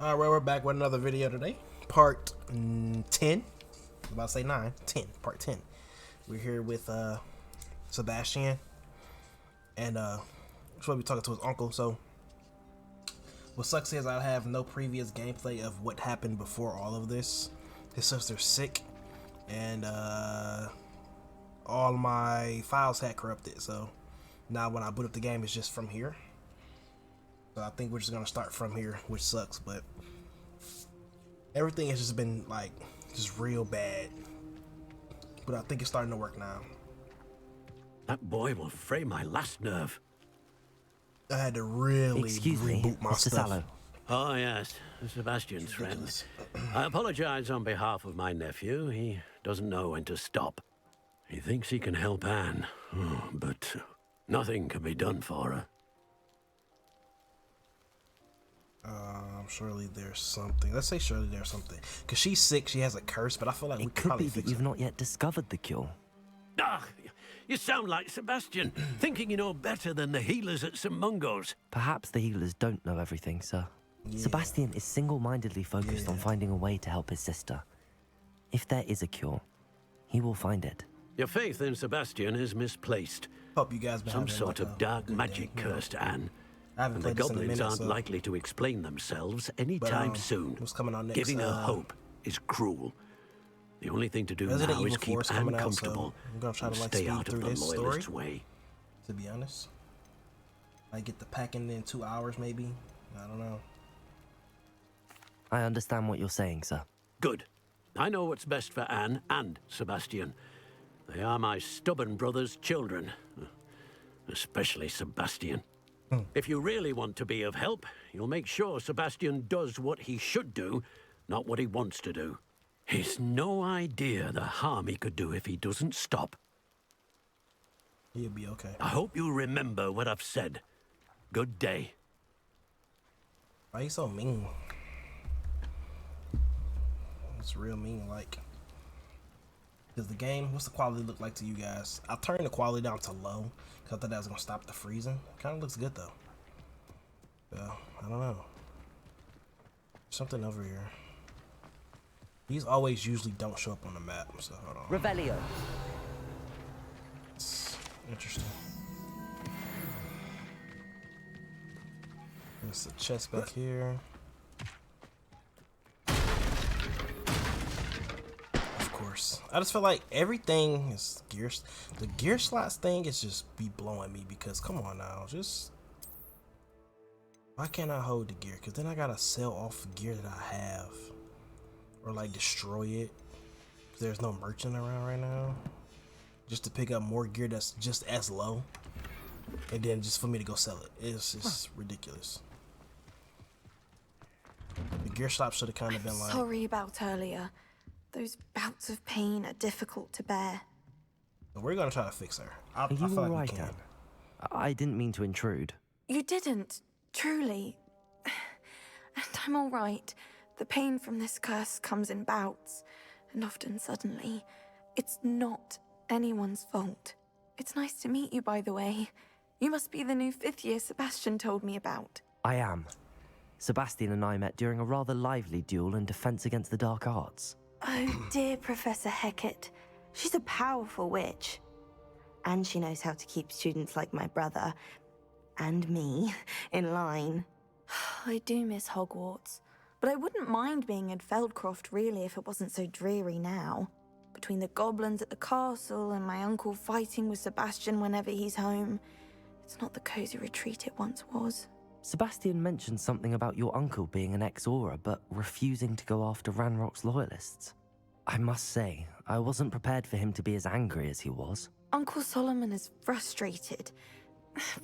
Alright, well, we're back with another video today. Part 10. I was about to say 9. 10. Part 10. We're here with Sebastian. And we're supposed to be talking to his uncle. So, what sucks is I have no previous gameplay of what happened before all of this. His sister's sick. And all my files had corrupted. So, now when I boot up the game, it's just from here. So I think we're just gonna start from here, which sucks, but everything has just been like just real bad. But I think it's starting to work now. That boy will fray my last nerve. I had to really Excuse me, reboot my Mr. stuff. Sallow. Oh yes, Sebastian's friend. I apologize on behalf of my nephew. He doesn't know when to stop. He thinks he can help Anne, but nothing can be done for her. Surely there's something. Let's say surely there's something. Because she's sick, she has a curse, but I feel like we It could could probably be that fix you've it. not yet discovered the cure. Ah, you sound like Sebastian, thinking you know better than the healers at St. Mungo's. Perhaps the healers don't know everything, sir. Yeah. Sebastian is single-mindedly focused on finding a way to help his sister. If there is a cure, he will find it. Your faith in Sebastian is misplaced. Hope you guys been Some having, sort like, of a dark good magic day, you know. cursed Anne. I haven't And the played this in a goblins minute, aren't so likely to explain themselves anytime soon. what's coming out next? Giving her hope is cruel. The only thing to do Resident now is Evil 4 keep is Anne coming out, so comfortable I'm gonna try and to like stay speed out through of the this story. loyalist's way. To be honest, I get the packing in 2 hours, maybe. I don't know. I understand what you're saying, sir. Good. I know what's best for Anne and Sebastian. They are my stubborn brother's children. Especially Sebastian. If you really want to be of help, you'll make sure Sebastian does what he should do, not what he wants to do. He's no idea the harm he could do if he doesn't stop. He'll be okay. I hope you remember what I've said. Good day. Why you so mean? It's real mean, like. Does the game, what's the quality look like to you guys? I turned the quality down to low because I thought that was gonna stop the freezing. Kind of looks good though. I don't know. Something over here. These always usually don't show up on the map, so hold on. Revelio. It's interesting. There's a chest back here. Of course. I just feel like everything is gears. The gear slots thing is just be blowing me because come on now, just why can't I hold the gear? Because then I gotta sell off the gear that I have, or like destroy it. There's no merchant around right now, just to pick up more gear that's just as low, and then just for me to go sell it. It's just ridiculous. The gear shop should have kind of been like. Sorry about earlier. Those bouts of pain are difficult to bear. We're gonna try to fix her. I Are you feel like we alright, can. Anne? I didn't mean to intrude. You didn't, truly. And I'm all right. The pain from this curse comes in bouts, and often suddenly. It's not anyone's fault. It's nice to meet you, by the way. You must be the new 5th year Sebastian told me about. I am. Sebastian and I met during a rather lively duel in defense against the dark arts. Oh, dear Professor Hecat. She's a powerful witch. And she knows how to keep students like my brother, and me, in line. I do miss Hogwarts, but I wouldn't mind being in Feldcroft, really, if it wasn't so dreary now. Between the goblins at the castle and my uncle fighting with Sebastian whenever he's home, it's not the cozy retreat it once was. Sebastian mentioned something about your uncle being an ex-Aura, but refusing to go after Ranrock's loyalists. I must say, I wasn't prepared for him to be as angry as he was. Uncle Solomon is frustrated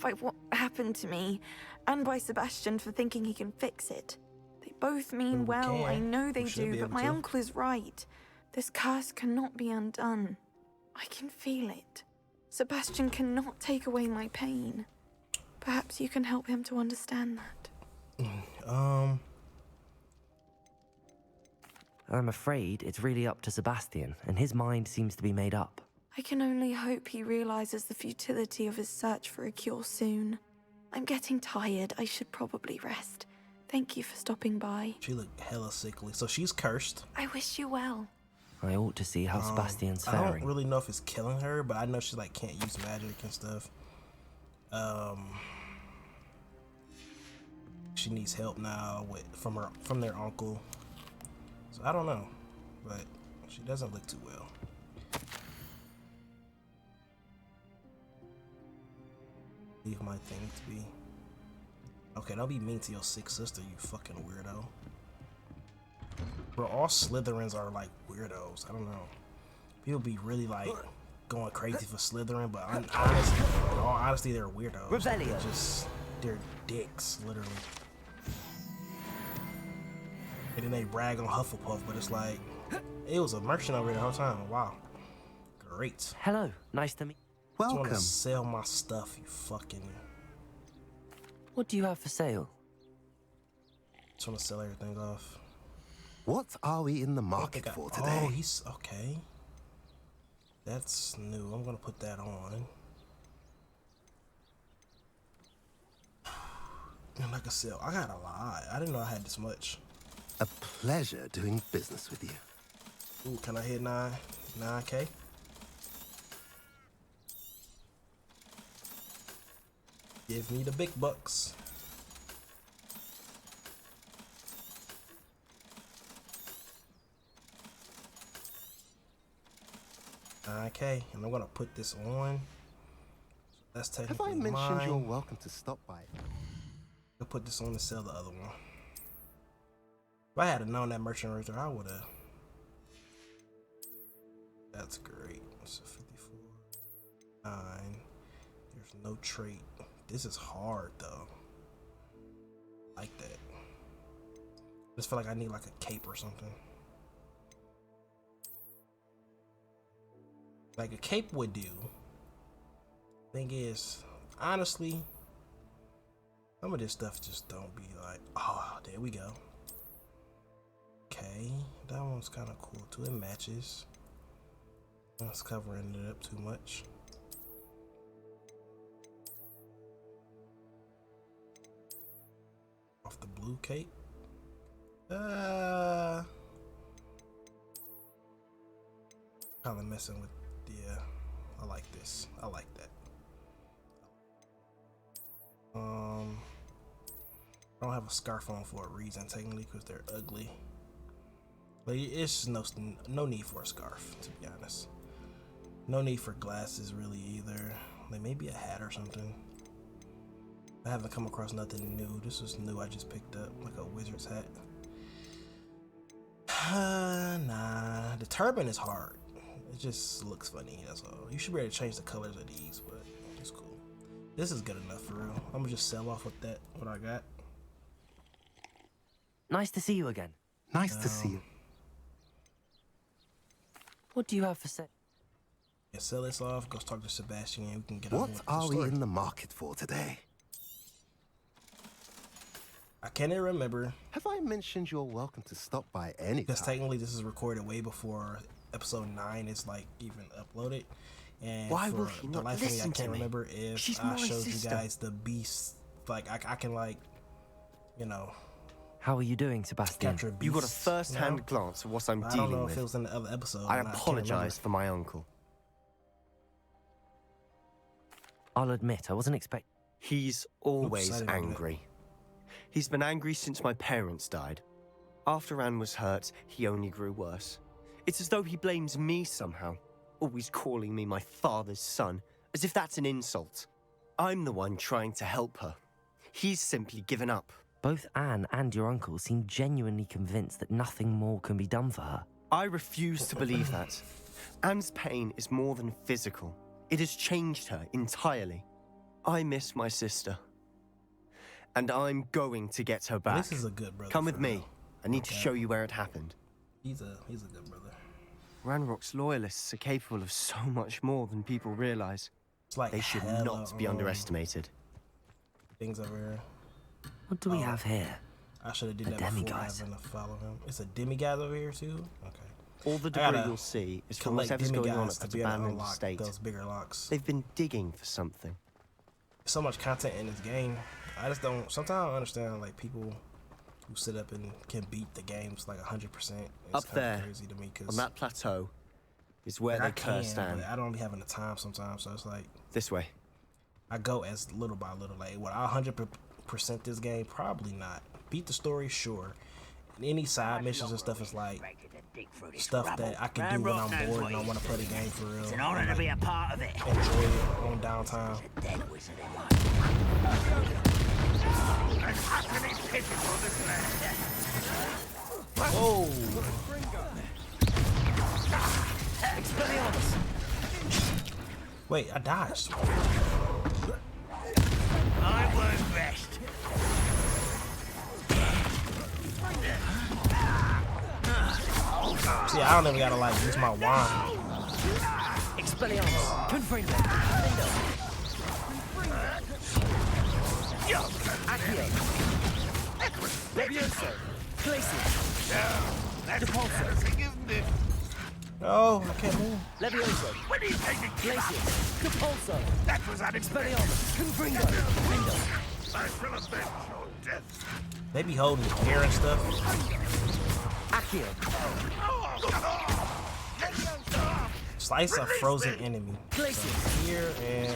by what happened to me, and by Sebastian for thinking he can fix it. They both mean Well, we well, I can. know they We should do, be but able my to. uncle is right. This curse cannot be undone. I can feel it. Sebastian cannot take away my pain. Perhaps you can help him to understand that. I'm afraid it's really up to Sebastian, and his mind seems to be made up. I can only hope he realizes the futility of his search for a cure soon. I'm getting tired. I should probably rest. Thank you for stopping by. She looked hella sickly. So she's cursed. I wish you well. I ought to see how Sebastian's I faring. don't really know if it's killing her, but I know she like can't use magic and stuff. She needs help now from their uncle. So I don't know, but she doesn't look too well. Leave my thing to be. Okay, don't be mean to your sick sister, you fucking weirdo. Bro, all Slytherins are like weirdos. I don't know. People be really like going crazy for Slytherin, but in all honesty, they're weirdos. Rebellion. They're dicks, literally. And then they brag on Hufflepuff, but it's like, it was a merchant over here the whole time. Wow. Great. Hello, nice to meet. I just want Welcome. to sell my stuff, you fucking. What do you have for sale? Just want to sell everything off. What are we in the I market think for oh, today? he's okay. That's new. I'm gonna put that on. And like I said, I got a lot. I didn't know I had this much. A pleasure doing business with you. Ooh, can I hit 9K? Give me the big bucks. Okay, and I'm gonna put this on. That's Have technically I mentioned mine. you're welcome to stop by? I'll put this on to sell the other one. If I had known that merchant right there, I would have. That's great. So 54. 9. There's no trait. This is hard though. Like that. I just feel like I need like a cape or something. Like a cape would do. Thing is, honestly, some of this stuff just don't be like, oh, there we go. Okay, that one's kind of cool too. It matches. That's covering it up too much. Off the blue cape. Kind of messing with the. I like this. I like that. I don't have a scarf on for a reason, technically, because they're ugly. But it's no need for a scarf, to be honest. No need for glasses, really, either. Like maybe a hat or something. I haven't come across nothing new. This was new. I just picked up like a wizard's hat. Nah, the turban is hard. It just looks funny. That's all. You should be able to change the colors of these, but it's cool. This is good enough for real. I'm gonna just sell off with that. What I got. Nice to see you again. Nice to see you. What do you have for sale? Yeah, sell this off. Go talk to Sebastian, and we can get What on with the are we story. in the market for today? I can't even remember. Have I mentioned you're welcome to stop by any Because time? technically this is recorded way before episode 9 is like even uploaded. And Why for will he the not life of me, I listen to can't me? remember if She's I my showed sister. you guys the beast. Like I can like, you know, How are you doing, Sebastian? capture beasts. You got a first-hand now. glance of what I'm I don't dealing know if it with. was in the other episode. I and can't apologize for my uncle. I'll admit, I wasn't expecting. He's I always didn't know that. angry. He's been angry since my parents died. After Anne was hurt, he only grew worse. It's as though he blames me somehow, always calling me my father's son, as if that's an insult. I'm the one trying to help her. He's simply given up. Both Anne and your uncle seem genuinely convinced that nothing more can be done for her. I refuse to believe that. Anne's pain is more than physical. It has changed her entirely. I miss my sister. And I'm going to get her back. This is a good brother. Come with for me. real. I need to Okay. show you where it happened. He's a good brother. Ranrock's loyalists are capable of so much more than people realize. It's like They should hella, not be underestimated. Things over here. What do we have here? I should have did A that before demiguise. having to follow him. It's a demiguise over here too. Okay. All the I debris gotta you'll see is from Collect whatever's going on demigods at to that be able to abandoned unlock estate. those bigger locks. They've been digging for something. So much content in this game. I just don't. Sometimes I don't understand like people who sit up and can beat the games like 100%. It's Up there, crazy to me on because that plateau, is where they cursed Anne. I don't be having the time sometimes, so it's like This way. I go as little by little. Like, would I 100% this game? Probably not. Beat the story, sure. And any side missions and stuff is like stuff that I can do when I'm bored and I want to play the game for real. It's an honor to be a part of it. Enjoy it on downtime. Dead wizard in my Whoa! Wait, I dodged. I won't rest. See, I don't even gotta like use my wand. Expelliarmus. Confringo. Accio. Levioso. Glacier. Depulso. Oh, I can't move. Levioso. When are you taking Glacier. Depulso. That was unexpected. Expelliarmus. Confringo. Confringo. I shall avenge your death. They be holding air and stuff. Accio. Slice a frozen enemy. Glacier. So here and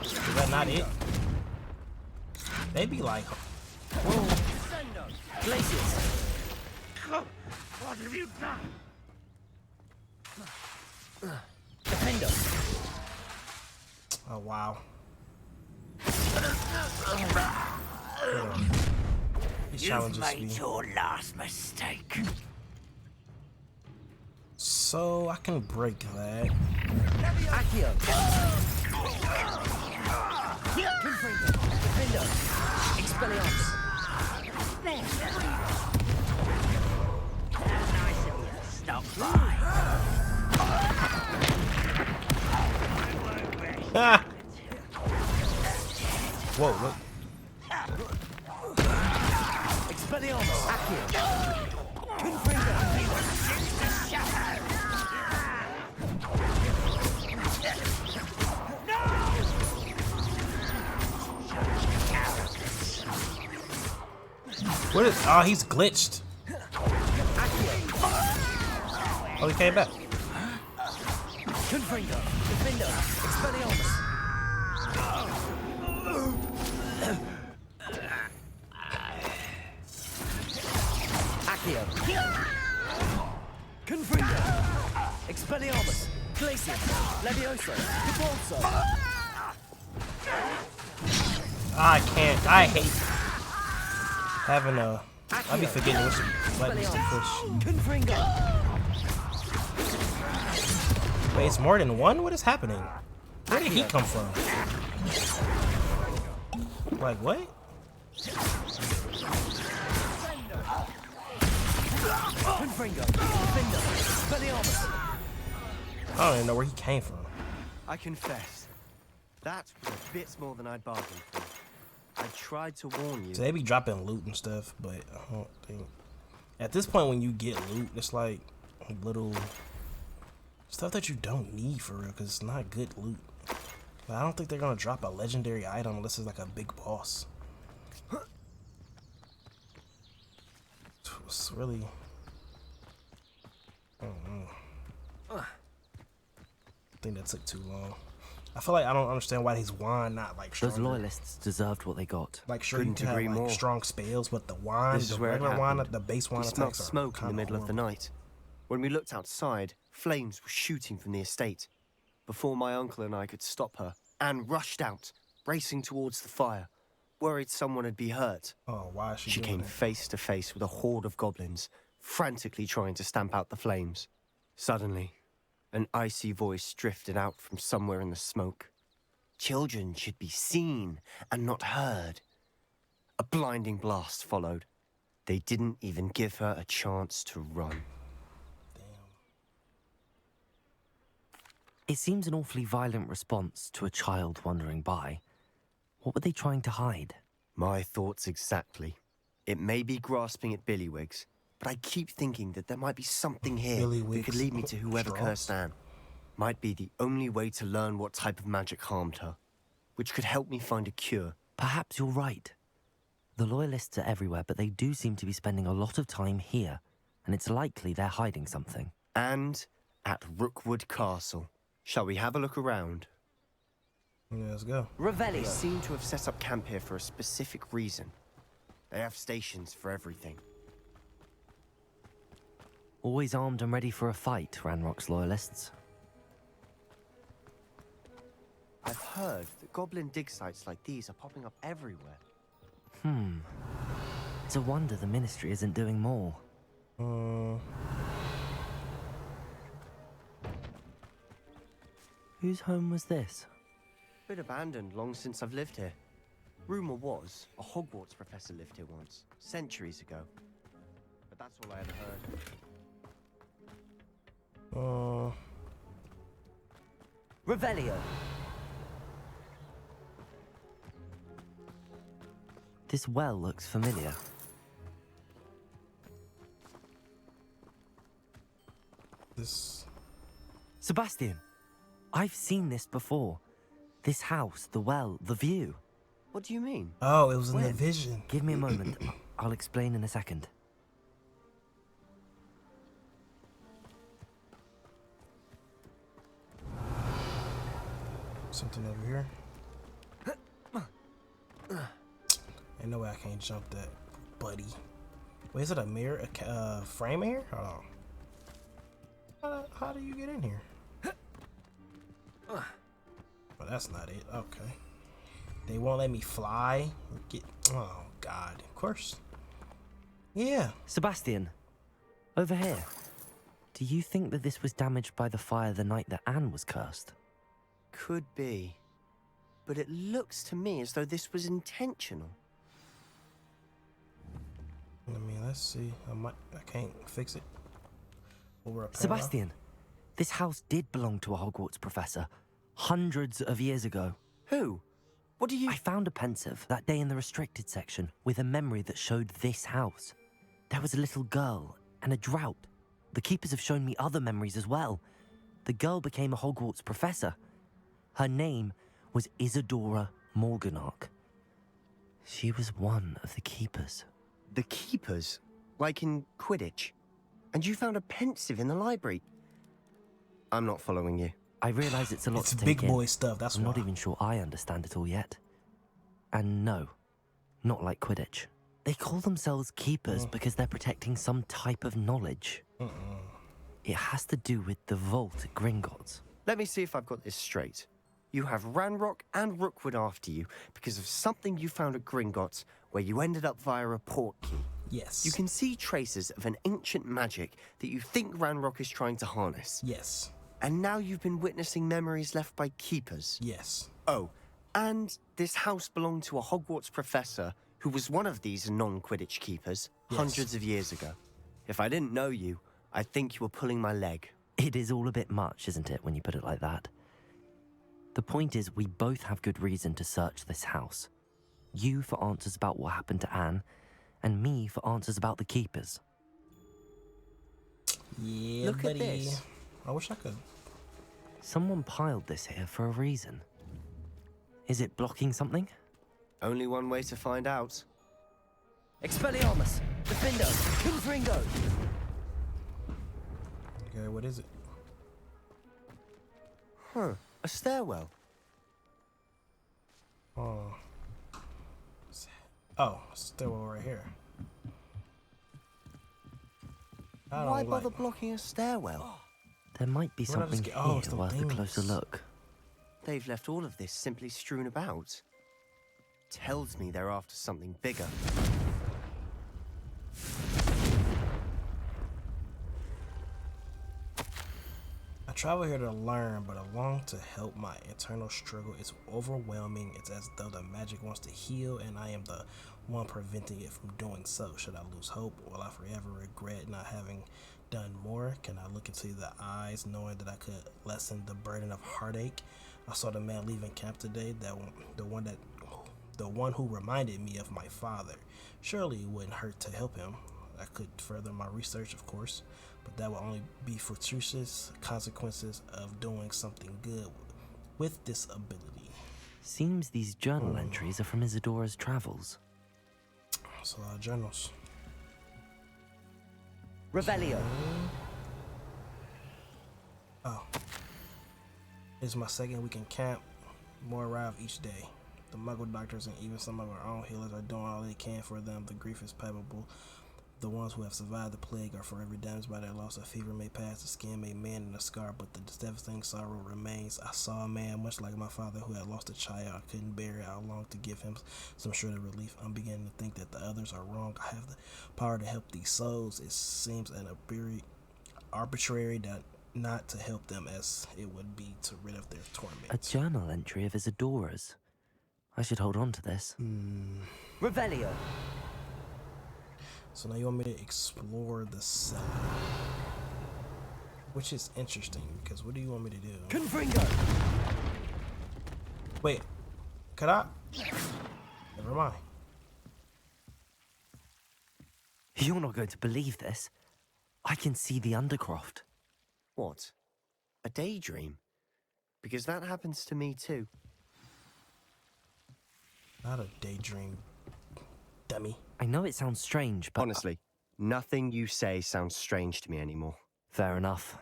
is that not it? They be like, whoa. Glaciers. What have you done? Defender. Oh wow. These You've challenges made me. your last mistake. So I can break that. Accio. Confringo. Defender. Expelliarmus. Nice of you to stop by. Ah! Whoa, look. Expelliarmus. Accio. Confringo. What is? Oh, he's glitched. Oh, he came back. Confringo. Defender. Expelliarmus. Accio. Confringo. Expelliarmus. Glacier. Levioso. Depulso. I can't. I hate having a. I be forgetting which buttons to push. Confringo. Wait, it's more than one? What is happening? Where did he come from? Like, what? Confringo. Defender. Expelliarmus. I don't even know where he came from. I confess, that was a bit more than I'd bargained for. I tried to warn you. So they be dropping loot and stuff, but I don't think. At this point, when you get loot, it's like little stuff that you don't need for real, because it's not good loot. But I don't think they're gonna drop a legendary item unless it's like a big boss. It's really. I don't know. I think that took too long. I feel like I don't understand why his wand not like Those stronger. loyalists deserved what they got. Like sure Couldn't you can have agree like more. strong spells, but the wand, This is the where it regular wand, happened. the base wand We smelled attacks are smoke in the kinda middle of the horrible. night. When we looked outside, flames were shooting from the estate. Before my uncle and I could stop her, Anne rushed out, racing towards the fire, worried someone had been hurt. Oh, why is She she came doing that? face to face with a horde of goblins, frantically trying to stamp out the flames. Suddenly, an icy voice drifted out from somewhere in the smoke. Children should be seen and not heard. A blinding blast followed. They didn't even give her a chance to run. It seems an awfully violent response to a child wandering by. What were they trying to hide? My thoughts exactly. It may be grasping at Billywigs, but I keep thinking that there might be something here that could Billywigs. lead me to whoever Straws. cursed Anne. Might be the only way to learn what type of magic harmed her, which could help me find a cure Perhaps you're right. The Loyalists are everywhere, but they do seem to be spending a lot of time here, and it's likely they're hiding something. And at Rookwood Castle. Shall we have a look around? Yeah, let's go. They Revelio. seem to have set up camp here for a specific reason. They have stations for everything. Always armed and ready for a fight, Ranrock's Loyalists. I've heard that goblin dig sites like these are popping up everywhere. It's a wonder the Ministry isn't doing more. Whose home was this? Been abandoned long since I've lived here. Rumor was a Hogwarts professor lived here once, centuries ago. But that's all I ever heard. Revelio. This well looks familiar. This. Sebastian, I've seen this before. This house, the well, the view. What do you mean? Oh, it was in the When? vision. Give me a moment. I'll explain in a second. Something over here. Ain't no way I can't jump that, buddy. Wait, is it a mirror? A frame here? Hold on. How do you get in here? Well, that's not it. Okay. They won't let me fly. Oh, God. Of course. Yeah. Sebastian, over here. Do you think that this was damaged by the fire the night that Anne was cursed? Could be. But it looks to me as though this was intentional. I mean, let's see. I can't fix it. Sebastian, this house did belong to a Hogwarts professor hundreds of years ago. Who? What do you... I found a pensive that day in the restricted section with a memory that showed this house. There was a little girl and a drought. The keepers have shown me other memories as well. The girl became a Hogwarts professor. Her name was Isadora Morganach. She was one of the keepers. The keepers? Like in Quidditch? And you found a pensive in the library? I'm not following you. I realize it's a lot It's to big take in. boy stuff, that's I'm why. not even sure I understand it all yet. And no, not like Quidditch. They call themselves keepers because they're protecting some type of knowledge. It has to do with the vault at Gringotts. Let me see if I've got this straight. You have Ranrock and Rookwood after you because of something you found at Gringotts where you ended up via a port key. Yes. You can see traces of an ancient magic that you think Ranrock is trying to harness. Yes. And now you've been witnessing memories left by keepers. Yes. Oh, and this house belonged to a Hogwarts professor who was one of these non-Quidditch keepers hundreds of years ago. If I didn't know you, I'd think you were pulling my leg. It is all a bit much, isn't it, when you put it like that? The point is, we both have good reason to search this house. You for answers about what happened to Anne, and me for answers about the keepers. Yeah, Look buddy. at this. I wish I could. Someone piled this here for a reason. Is it blocking something? Only one way to find out. Expelliarmus! Defendo! Confringo! Okay, what is it? Huh. A stairwell. Oh. Oh, stairwell right here. I don't Why like- bother blocking a stairwell? There might be Where did I something just get- oh, here it's the worth a closer things. look. They've left all of this simply strewn about. Tells me they're after something bigger. I travel here to learn, but I long to help. My internal struggle is overwhelming. It's as though the magic wants to heal, and I am the one preventing it from doing so. Should I lose hope? Will I forever regret not having done more? Can I look into the eyes, knowing that I could lessen the burden of heartache? I saw the man leaving camp today. The one who reminded me of my father. Surely it wouldn't hurt to help him. I could further my research, of course, but that will only be fortuitous consequences of doing something good with this ability. Seems these journal entries are from Isadora's travels. That's a lot of journals. Revelio. Oh. It's my second week in camp. More arrive each day. The Muggle doctors and even some of our own healers are doing all they can for them. The grief is palpable. The ones who have survived the plague are forever damaged by their loss. A fever may pass, the skin may mend, and a scar, but the devastating sorrow remains. I saw a man, much like my father, who had lost a child. I couldn't bear it. I longed to give him some sort of relief. I'm beginning to think that the others are wrong. I have the power to help these souls. It seems an arbitrary that not to help them as it would be to rid of their torment. A journal entry of Isadora's. I should hold on to this. Revelio. So now you want me to explore the side, which is interesting because what do you want me to do? Confringo. Wait, could I? Never mind. You're not going to believe this. I can see the Undercroft. What? A daydream? Because that happens to me too. Not a daydream, dummy. I know it sounds strange, but... Honestly, nothing you say sounds strange to me anymore. Fair enough.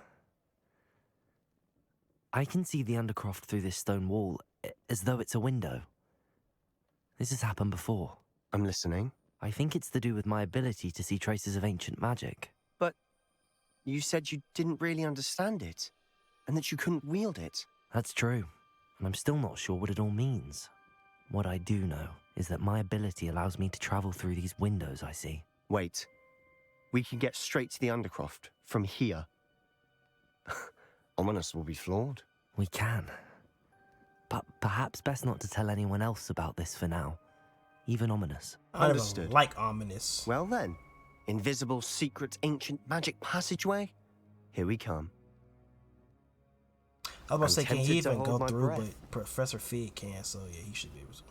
I can see the Undercroft through this stone wall, as though it's a window. This has happened before. I'm listening. I think it's to do with my ability to see traces of ancient magic. But you said you didn't really understand it, and that you couldn't wield it. That's true, and I'm still not sure what it all means. What I do know is that my ability allows me to travel through these windows I see. Wait. We can get straight to the Undercroft from here. Ominous will be floored. We can. But perhaps best not to tell anyone else about this for now. Even Ominous. Understood. I don't like ominous. Well then, invisible, secret, ancient magic passageway? Here we come. I was about to say, I'm can he tempted to even go hold my through? breath. But Professor Fig can, so yeah, he should be able to.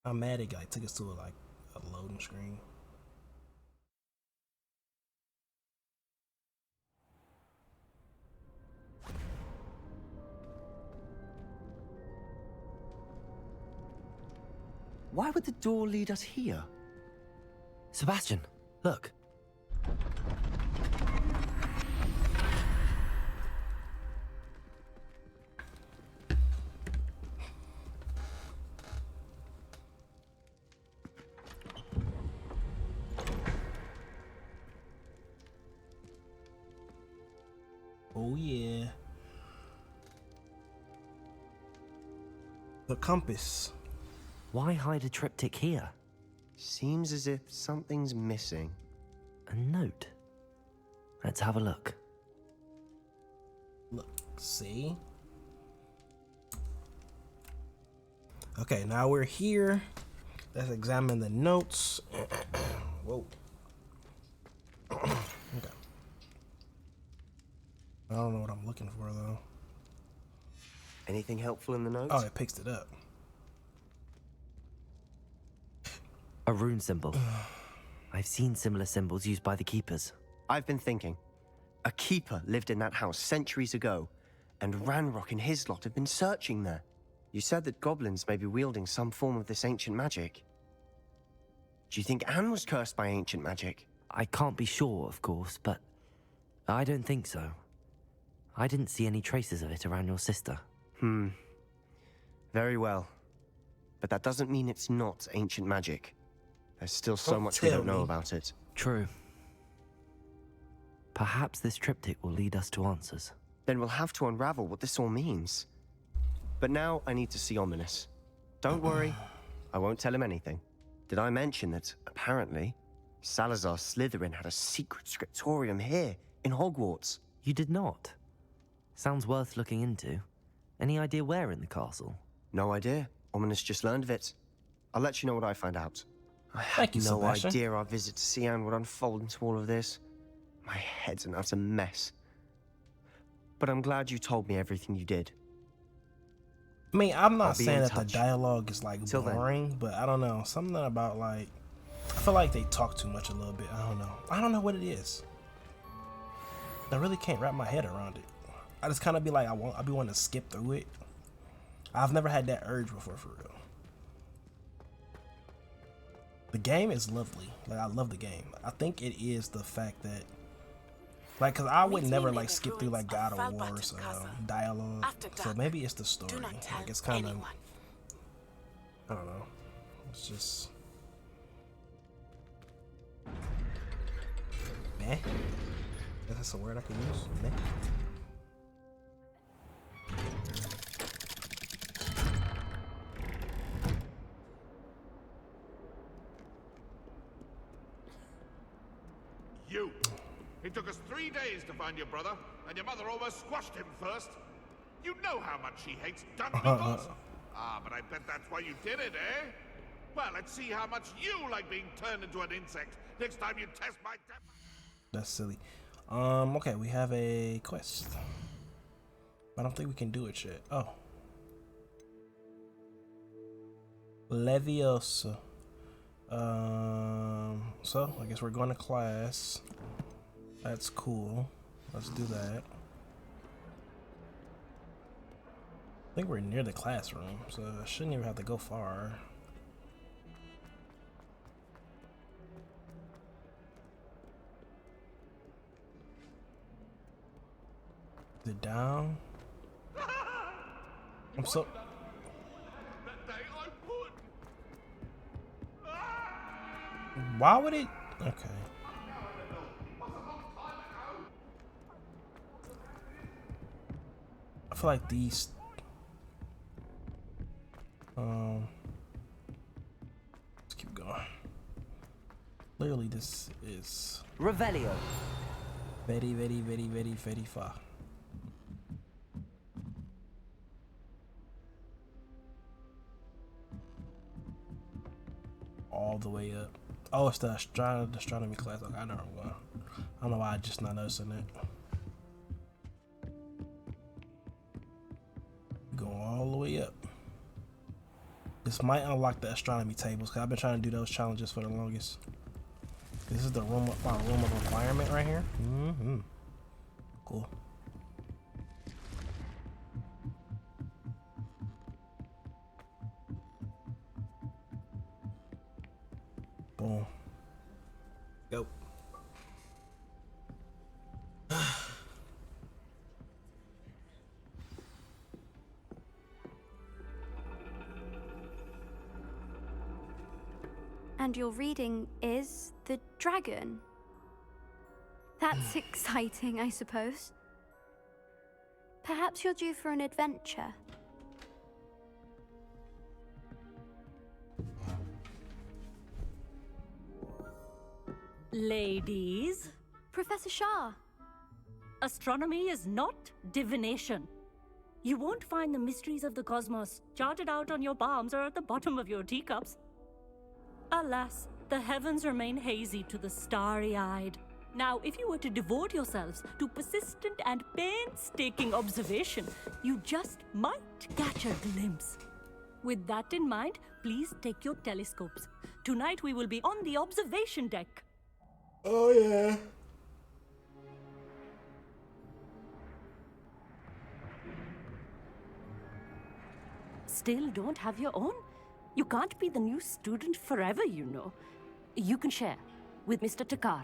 I'm mad it like took us to a loading screen. Why would the door lead us here? Sebastian, look. Oh yeah. The compass. Why hide a triptych here? Seems as if something's missing. A note. Let's have a look. Look, see? Okay, now we're here. Let's examine the notes. Whoa. Okay. I don't know what I'm looking for though. Anything helpful in the notes? Oh, it picks it up. A rune symbol. I've seen similar symbols used by the keepers. I've been thinking. A keeper lived in that house centuries ago, and Ranrock and his lot have been searching there. You said that goblins may be wielding some form of this ancient magic. Do you think Anne was cursed by ancient magic? I can't be sure, of course, but I don't think so. I didn't see any traces of it around your sister. Very well. But that doesn't mean it's not ancient magic. There's still so Don't much we tell don't know me. about it. True. Perhaps this triptych will lead us to answers. Then we'll have to unravel what this all means. But now I need to see Ominous. Don't worry, I won't tell him anything. Did I mention that, apparently, Salazar Slytherin had a secret scriptorium here, in Hogwarts? You did not. Sounds worth looking into. Any idea where in the castle? No idea. Ominous just learned of it. I'll let you know what I find out. I had Thank you, no Sebastian. idea our visit to Cian would unfold into all of this. My head's an utter mess. But I'm glad you told me everything you did. I mean, I'm I'll not be saying in that the touch. dialogue is like Till then. boring, but I don't know. Something about I feel like they talk too much a little bit. I don't know. I don't know what it is. I really can't wrap my head around it. I just kind of be like, I be wanting to skip through it. I've never had that urge before, for real. The game is lovely. Like, I love the game. I think it is the fact that, like, cause I would never like skip through like God of War's dialogue. So maybe it's the story. Like, it's kind of, I don't know. It's just, meh. That's a word I could use. Meh. You. It took us 3 days to find your brother, and your mother almost squashed him first. You know how much she hates dung beetles. But I bet that's why you did it, eh? Well, let's see how much you like being turned into an insect next time you test my temper. That's silly. Okay, we have a quest. I don't think we can do it yet. Oh. Leviosa. So I guess we're going to class. That's cool. Let's do that. I think we're near the classroom, so I shouldn't even have to go far. Is it down? I'm so... Why would it? Okay. I feel like these. Let's keep going. Literally, this is Revelio. very, very, very, very, very far. All the way up. Oh, it's the astronomy class. Okay, I know where I'm going. I don't know why I just not noticing it. Going all the way up. This might unlock the astronomy tables because I've been trying to do those challenges for the longest. This is the room of requirement right here. Cool. Boom. Go. And your reading is the dragon. That's exciting, I suppose. Perhaps you're due for an adventure. Ladies, Professor Shah. astronomy is not divination. You won't find the mysteries of the cosmos charted out on your palms or at the bottom of your teacups. Alas, the heavens remain hazy to the starry-eyed. Now, if you were to devote yourselves to persistent and painstaking observation, you just might catch a glimpse. With that in mind, please take your telescopes. Tonight we will be on the observation deck. Oh yeah. Still don't have your own? You can't be the new student forever, you know. You can share with Mr. Takar.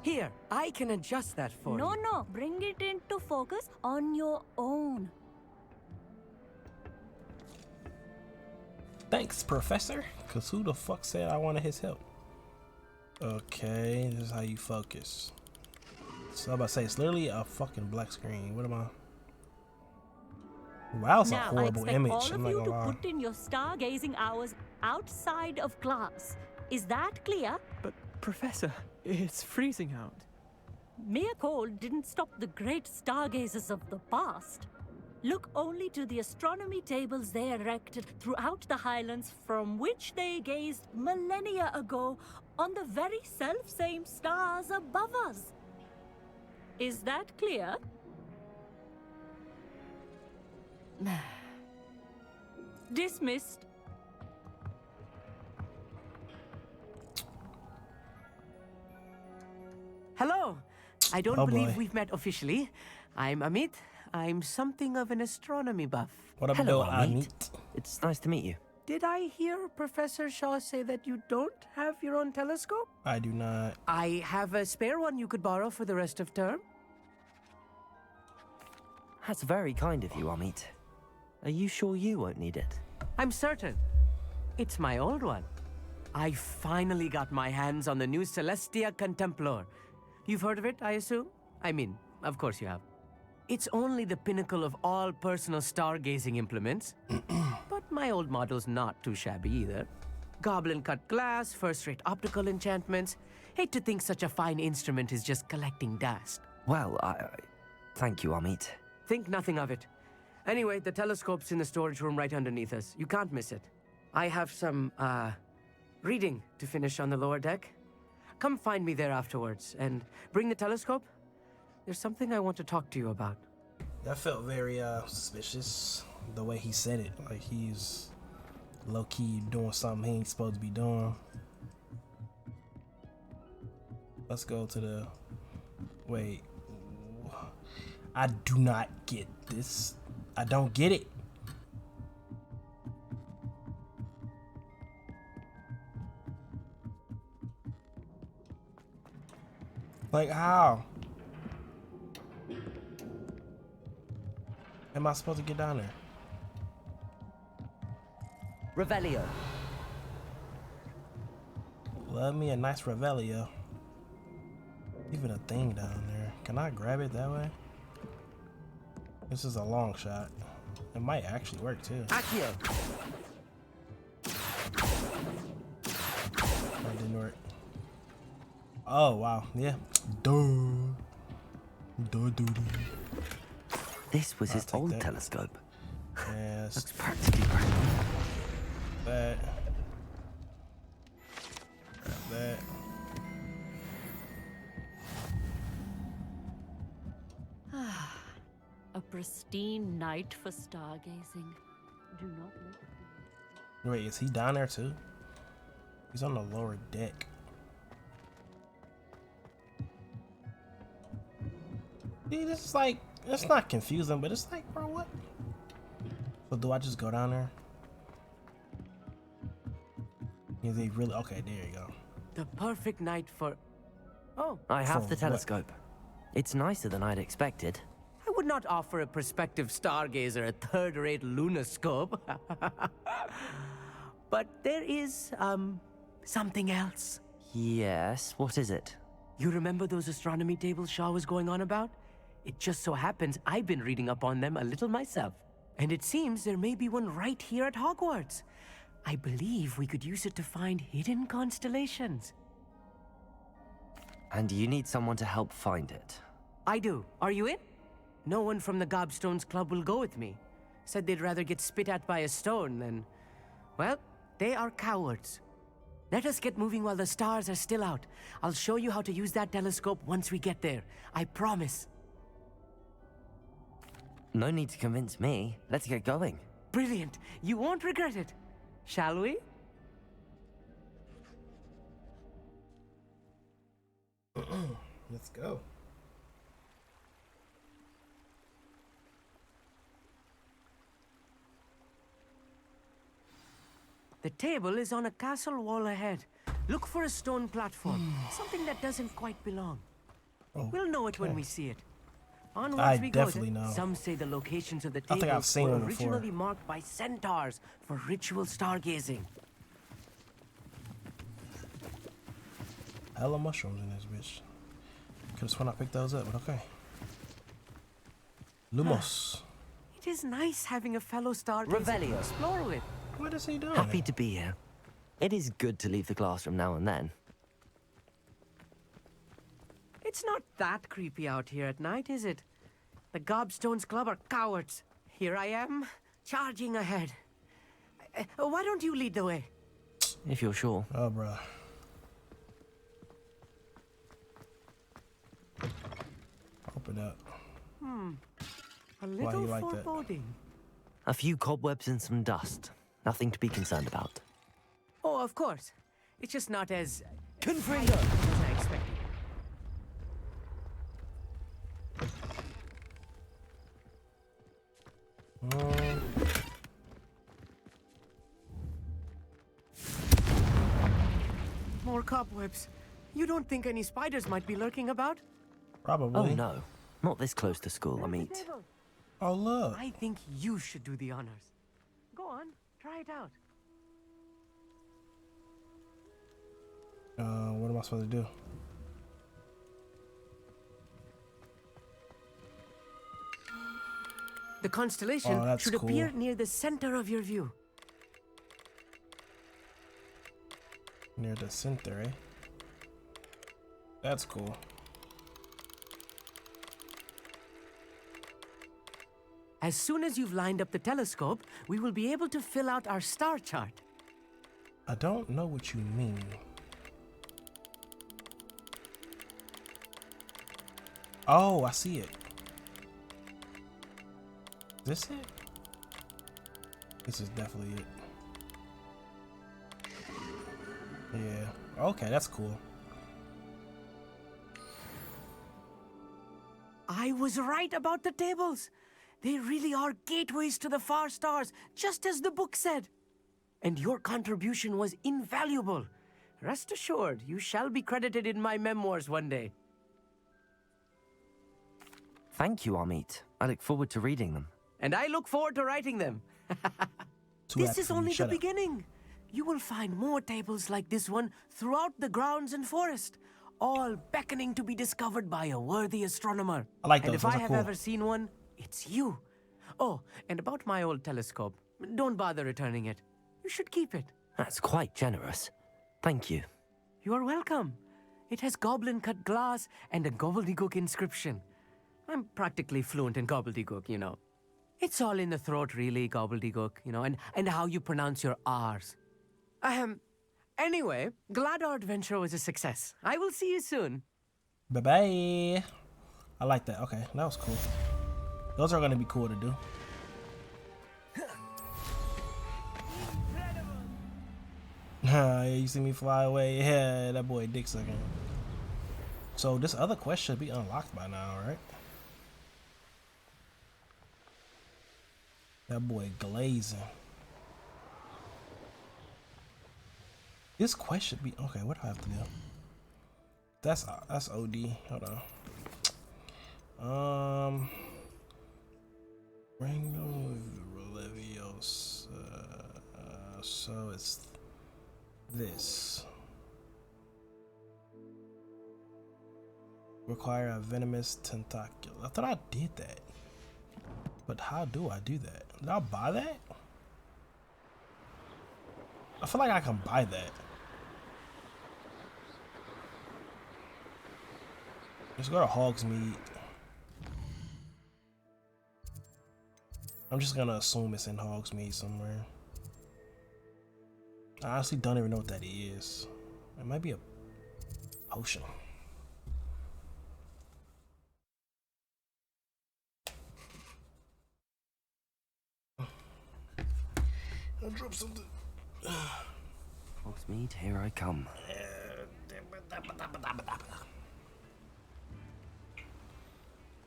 Here, I can adjust that for you. No, bring it into focus on your own. Thanks, Professor. Cause who the fuck said I wanted his help? Okay, this is how you focus. So I'm about to say it's literally a fucking black screen. What am I? Wow, it's a horrible image. Now, I expect all of you to lie. put in your stargazing hours outside of class. Is that clear? But, Professor, it's freezing out. Mere cold didn't stop the great stargazers of the past. Look only to the astronomy tables they erected throughout the highlands from which they gazed millennia ago on the very self-same stars above us. Is that clear? Dismissed. Hello. I don't Oh, believe boy. we've met officially. I'm Amit. I'm something of an astronomy buff. What up, Hello, Bill? Amit. It's nice to meet you. Did I hear Professor Shaw say that you don't have your own telescope? I do not. I have a spare one you could borrow for the rest of term. That's very kind of you, Amit. Are you sure you won't need it? I'm certain. It's my old one. I finally got my hands on the new Celestia Contemplar. You've heard of it, I assume? I mean, of course you have. It's only the pinnacle of all personal stargazing implements. But my old model's not too shabby either. Goblin-cut glass, first-rate optical enchantments. Hate to think such a fine instrument is just collecting dust. Well, thank you, Amit. Think nothing of it. Anyway, the telescope's in the storage room right underneath us. You can't miss it. I have some, reading to finish on the lower deck. Come find me there afterwards, and bring the telescope. There's something I want to talk to you about. That felt very suspicious, the way he said it. Like he's low-key doing something he ain't supposed to be doing. Let's go to the... Wait. I do not get this. I don't get it. Like how? Am I supposed to get down there? Revelio. Love me a nice Revelio. Even a thing down there. Can I grab it that way? This is a long shot. It might actually work too. Accio. That didn't work. Oh wow, yeah. This was his take old that. telescope. Yes. Looks practically brand new. That. Grab that. A pristine night for stargazing. Do not let Wait, is he down there too? He's on the lower deck. See, this is like, it's not confusing, but it's like, bro, what? So do I just go down there? Is he really? Okay, there you go. The perfect night for... Oh, I have For the what? telescope. It's nicer than I'd expected. I would not offer a prospective stargazer a third-rate lunoscope. But there is, something else. Yes, what is it? You remember those astronomy tables Shaw was going on about? It just so happens I've been reading up on them a little myself. And it seems there may be one right here at Hogwarts. I believe we could use it to find hidden constellations. And you need someone to help find it. I do. Are you in? No one from the Gobstones Club will go with me. Said they'd rather get spit at by a stone than... Well, they are cowards. Let us get moving while the stars are still out. I'll show you how to use that telescope once we get there. I promise. No need to convince me. Let's get going. Brilliant. You won't regret it. Shall we? Let's go. The table is on a castle wall ahead. Look for a stone platform. Something that doesn't quite belong. We'll know it when we see it. Onwards I we go. definitely know. Some say the locations of the I think I've tables seen were one before. originally marked by centaurs for ritual stargazing. Hella mushrooms in this bitch. Could've sworn I picked those up, but okay. Lumos. It is nice having a fellow stargazer to Revelio. explore with. What is he doing? Happy to be here. It is good to leave the classroom now and then. It's not that creepy out here at night, is it? The Gobstones Club are cowards. Here I am, charging ahead. Why don't you lead the way? If you're sure. Oh, bruh. Open up. A you little like that? foreboding. A few cobwebs and some dust. Nothing to be concerned about. Oh, of course. It's just not as... Confringo! as I expected. More cobwebs. You don't think any spiders might be lurking about? Probably. Oh no, not this close to school, Amit. Oh look. I think you should do the honors. Go on, try it out. What am I supposed to do? The constellation that's should cool. appear near the center of your view. Near the center, eh? That's cool. As soon as you've lined up the telescope, we will be able to fill out our star chart. I don't know what you mean. Oh, I see it. This it? This is definitely it. Yeah. Okay, that's cool. I was right about the tables. They really are gateways to the far stars, just as the book said. And your contribution was invaluable. Rest assured, you shall be credited in my memoirs one day. Thank you, Amit. I look forward to reading them. And I look forward to writing them. This is only the beginning. You will find more tables like this one throughout the grounds and forest, all beckoning to be discovered by a worthy astronomer. I like And those. if Those I are have cool. ever seen one, it's you. Oh, and about my old telescope, don't bother returning it. You should keep it. That's quite generous. Thank you. You are welcome. It has goblin-cut glass and a gobbledygook inscription. I'm practically fluent in gobbledygook, you know. It's all in the throat, really, gobbledygook, you know, and how you pronounce your R's. Anyway, glad our adventure was a success. I will see you soon. Bye-bye. I like that. Okay, that was cool. Those are gonna be cool to do. Yeah, you see me fly away? Yeah, that boy dick sucking. So this other quest should be unlocked by now, right? That boy glazing. This quest should be okay. What do I have to do? That's OD. Hold on. Ringo Leviosa. So it's this. Require a venomous tentacle. I thought I did that. But how do I do that? Did I buy that? I feel like I can buy that. Let's go to Hogsmeade. I'm just gonna assume it's in Hogsmeade somewhere. I honestly don't even know what that is. It might be a potion. I'll drop something. Hogsmeade, here I come.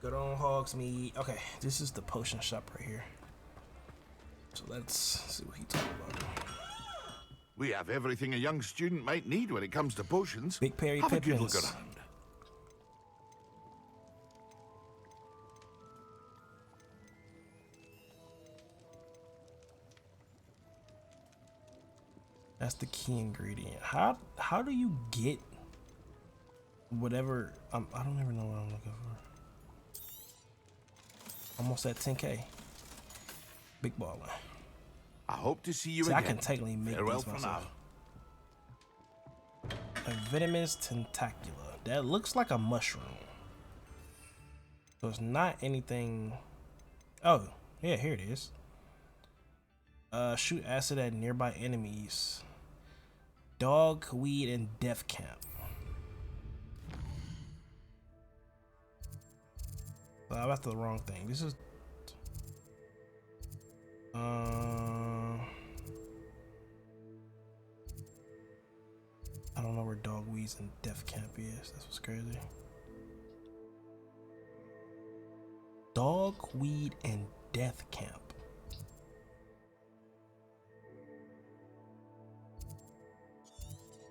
Good on Hogsmeade. Okay, this is the potion shop right here. So let's see what he talking about. We have everything a young student might need when it comes to potions. Big Perry Have a good look Pippins. around. That's the key ingredient. How do you get whatever? I don't even know what I'm looking for. Almost at 10K. Big baller. I hope to see you See, again. I can technically make Farewell these for myself. A venomous tentacula. That looks like a mushroom. So it's not anything. Oh, yeah, here it is. Shoot acid at nearby enemies. Dog, weed, and death camp. Oh, that's the wrong thing. This is. I don't know where Dogweeds and Death Camp is. That's what's crazy. Dogweed and Death Camp.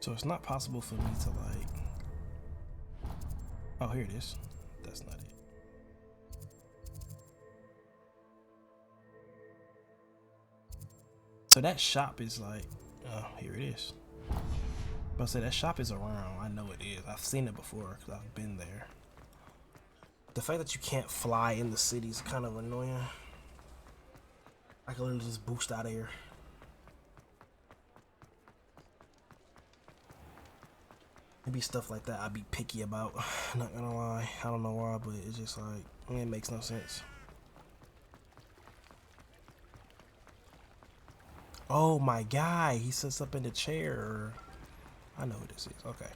So it's not possible for me to like. Oh, here it is. That's not it. So that shop is like, oh, here it is. But I say that shop is around. I know it is. I've seen it before because I've been there. The fact that you can't fly in the city is kind of annoying. I can literally just boost out of here. Maybe stuff like that I'd be picky about. Not gonna lie. I don't know why, but it's just like, it makes no sense. Oh, my guy. He sits up in the chair. I know who this is. Okay.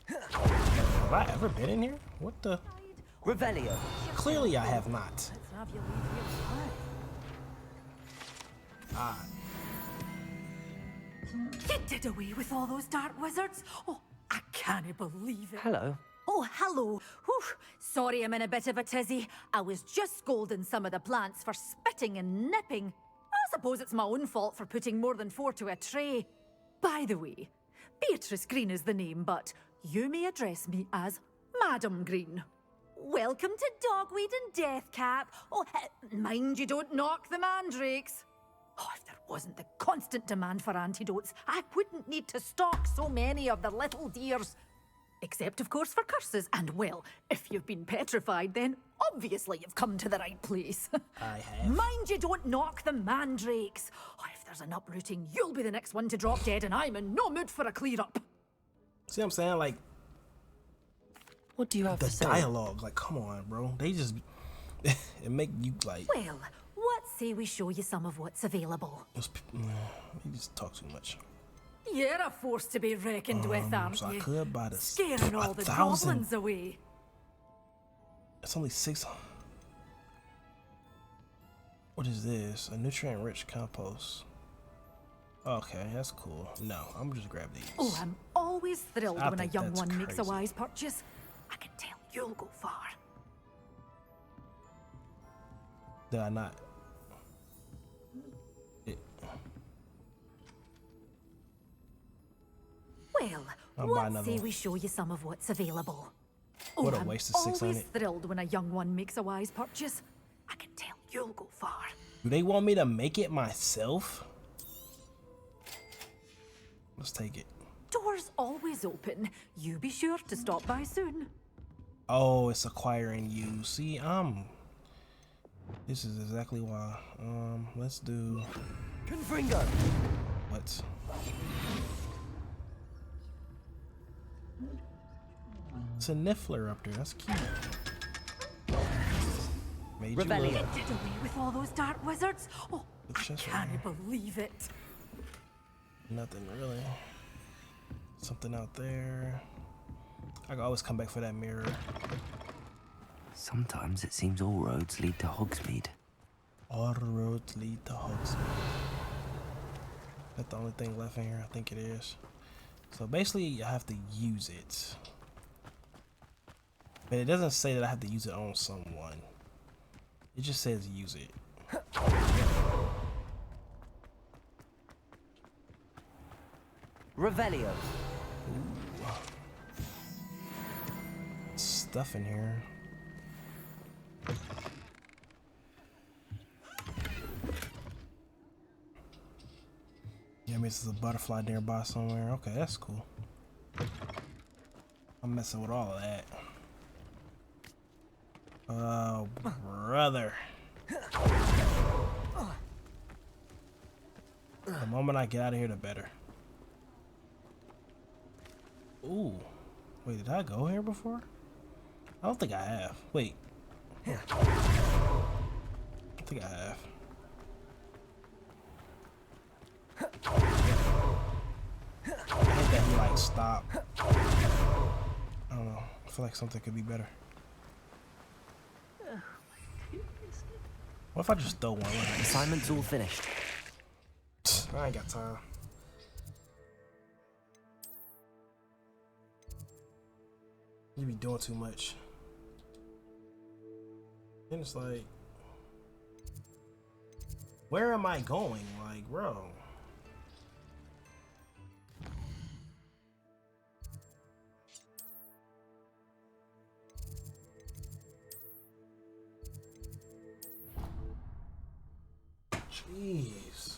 Have I ever been in here? What the? Revelio. Clearly I have not. You did away with all those dark wizards? Oh, I can't believe it. Hello. Oh, hello. Whew. Sorry I'm in a bit of a tizzy. I was just scolding some of the plants for spitting and nipping. I suppose it's my own fault for putting more than 4 to a tray. By the way, Beatrice Green is the name, but you may address me as Madam Green. Welcome to Dogweed and Deathcap. Oh, mind you don't knock the mandrakes. Oh, if there wasn't the constant demand for antidotes, I wouldn't need to stock so many of the little dears. Except, of course, for curses. And, well, if you've been petrified, then obviously you've come to the right place. I have. Mind you don't knock the mandrakes. Oh, if there's an uprooting, you'll be the next one to drop dead, and I'm in no mood for a clear-up. See what I'm saying? Like, what do you have the to say? dialogue, like, come on, bro. They just, it make you, like... Well, what say we show you some of what's available? You just talk too much. You're a force to be reckoned with, aren't so you? I could buy the Scaring all the goblins away. It's only 6. What is this? A nutrient-rich compost. Okay, that's cool. No, I'm just grab these. Oh, I'm always thrilled I when a think young that's one makes a crazy. wise purchase. I can tell you'll go far. Did I not? Well, I'll buy what another say one. we show you some of what's available? What a I'm waste of 600. always thrilled when a young one makes a wise purchase. I can tell you'll go far. Do they want me to make it myself? Let's take it. Doors always open. You be sure to stop by soon. Oh, it's acquiring you. See, this is exactly why. Let's do. Confringo. What? It's a Niffler up there. That's cute. Made you Revelio. look. Did away with all those dark wizards? Oh, It's I just can't believe it. nothing really. Something out there. I can always come back for that mirror. Sometimes it seems all roads lead to Hogsmeade. All roads lead to Hogsmeade. That's the only thing left in here. I think it is. So basically, you have to use it. But it doesn't say that I have to use it on someone. It just says use it. Revelio. Ooh. Stuff in here. Yeah, I mean, there's a butterfly nearby somewhere. Okay, that's cool. I'm messing with all of that. Oh, brother. The moment I get out of here, the better. Ooh. Wait, did I go here before? I don't think I have. Wait. I think I have. I hate that he like stopped. I don't know. I feel like something could be better. What if I just throw one? Assignment's all finished. I ain't got time. You be doing too much. And it's like, where am I going? Like, bro. Jeez.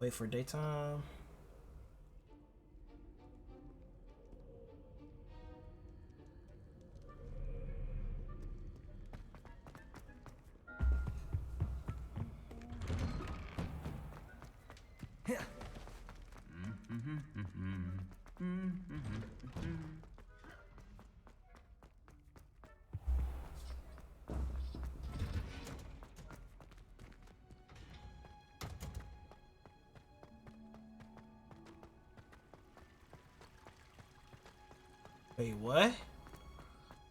Wait for daytime. Wait, what?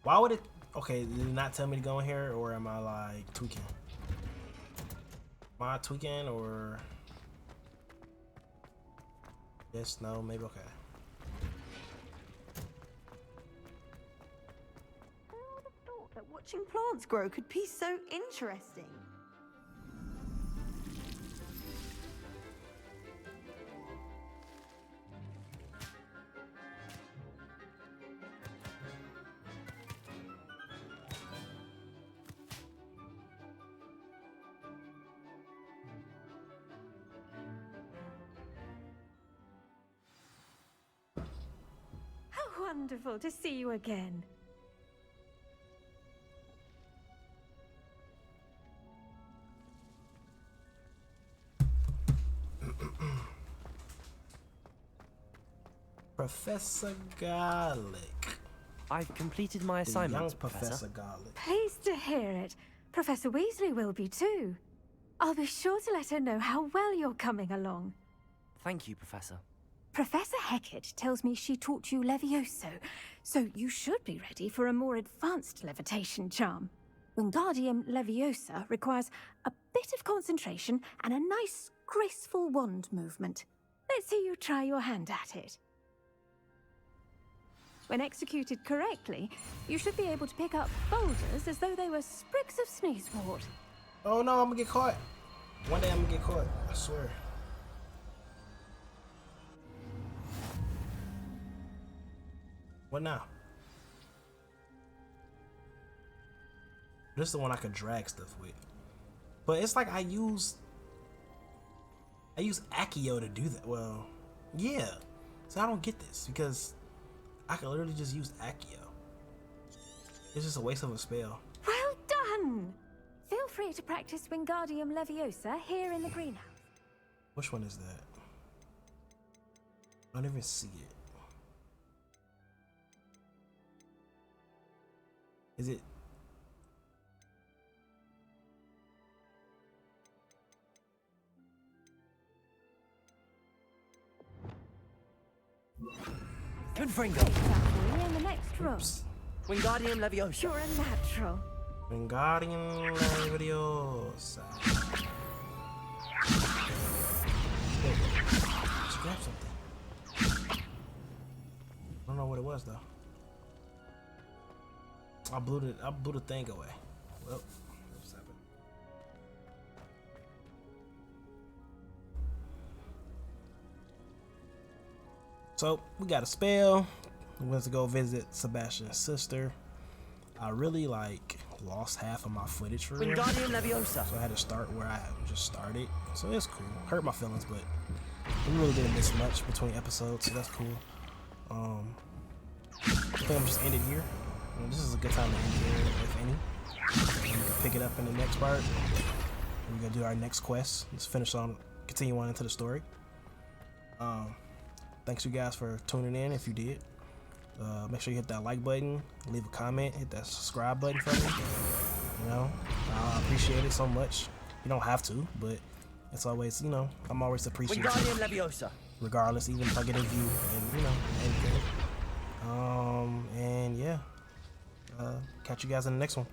Why would it? Okay, did it not tell me to go in here, or am I like tweaking? Am I tweaking, or yes, no, maybe? Okay. I would have thought that watching plants grow could be so interesting. Wonderful to see you again. Professor Garlic. I've completed my The assignments, young Professor. Garlic. Pleased to hear it. Professor Weasley will be too. I'll be sure to let her know how well you're coming along. Thank you, Professor. Professor Hecat tells me she taught you Levioso, so you should be ready for a more advanced levitation charm. Wingardium Leviosa requires a bit of concentration and a nice, graceful wand movement. Let's see you try your hand at it. When executed correctly, you should be able to pick up boulders as though they were sprigs of sneezewort. Oh no, I'm gonna get caught. One day I'm gonna get caught, I swear. What now? This is the one I could drag stuff with. But it's like I use Accio to do that. Well, yeah. So I don't get this because I can literally just use Accio. It's just a waste of a spell. Well done! Feel free to practice Wingardium Leviosa here in the greenhouse. Which one is that? I don't even see it. Is it? Confringo. Exactly, in the next room. Wingardium Leviosa. You're a natural. Wingardium Leviosa. Wait, just grab something. I don't know what it was though. I blew the thing away. Well, what's happened? So we got a spell. We went to go visit Sebastian's sister. I really lost half of my footage for real. Wingardium Leviosa. So I had to start where I just started. So it's cool. Hurt my feelings, but we really didn't miss much between episodes, so that's cool. I think I'm just ended here. This is a good time to end here, if any. We can pick it up in the next part. We're gonna do our next quest. Let's continue on into the story. Thanks you guys for tuning in. If you did, make sure you hit that like button, leave a comment, hit that subscribe button for me. You know, I appreciate it so much. You don't have to, but it's always, you know, I'm always appreciative. Wingardium Leviosa. Regardless, even if I get a view and, you know, anything. And yeah, catch you guys in the next one.